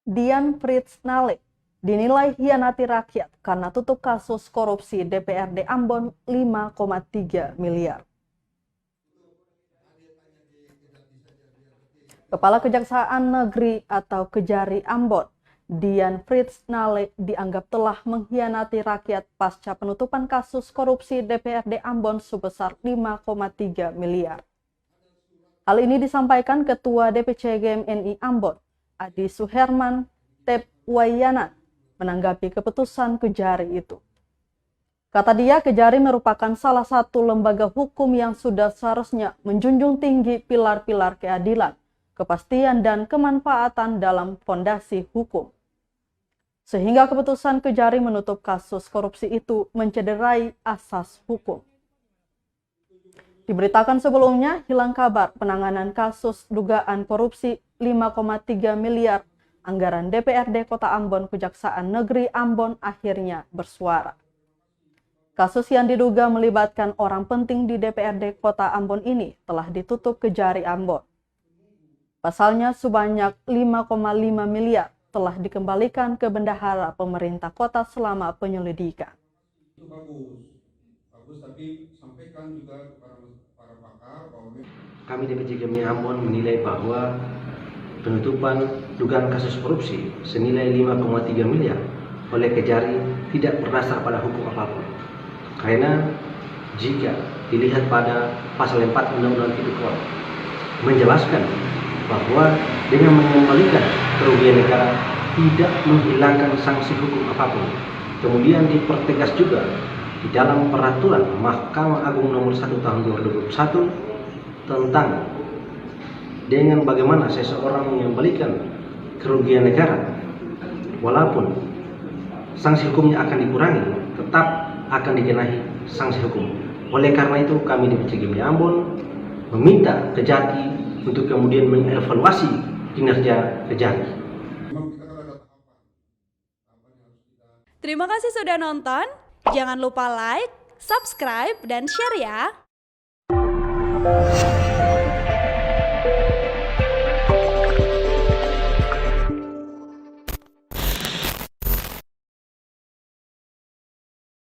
Dian Fritznale dinilai hianati rakyat karena tutup kasus korupsi DPRD Ambon 5,3 miliar. Kepala Kejaksaan Negeri atau Kejari Ambon, Dian Fritznale dianggap telah mengkhianati rakyat pasca penutupan kasus korupsi DPRD Ambon sebesar 5,3 miliar. Hal ini disampaikan Ketua DPC GMNI Ambon, Adi Suherman Tepwayanan, menanggapi keputusan Kejari itu. Kata dia, Kejari merupakan salah satu lembaga hukum yang sudah seharusnya menjunjung tinggi pilar-pilar keadilan, kepastian, dan kemanfaatan dalam fondasi hukum. Sehingga keputusan Kejari menutup kasus korupsi itu mencederai asas hukum. Diberitakan sebelumnya, hilang kabar penanganan kasus dugaan korupsi 5,3 miliar anggaran DPRD Kota Ambon. Kejaksaan Negeri Ambon akhirnya bersuara. Kasus yang diduga melibatkan orang penting di DPRD Kota Ambon ini telah ditutup Kejari Ambon. Pasalnya sebanyak 5,5 miliar telah dikembalikan ke bendahara pemerintah kota selama penyelidikan. Itu bagus, tapi sampaikan juga kepada para pakar bahwa kami DPC GMNI Ambon menilai bahwa penutupan dugaan kasus korupsi senilai 5,3 miliar oleh Kejari tidak berdasar pada hukum apapun. Karena jika dilihat pada pasal 4 Undang-Undang Tipikor menjelaskan bahwa dengan mengembalikan kerugian negara tidak menghilangkan sanksi hukum apapun. Kemudian dipertegas juga di dalam peraturan Mahkamah Agung nomor 1 tahun 2021 tentang dengan bagaimana seseorang mengembalikan kerugian negara walaupun sanksi hukumnya akan dikurangi, tetap akan dikenai sanksi hukum. Oleh karena itu kami di DPC GMNI Ambon meminta Kejati untuk kemudian mengevaluasi kinerja Kejari. Terima kasih sudah nonton. Jangan lupa like, subscribe, dan share ya.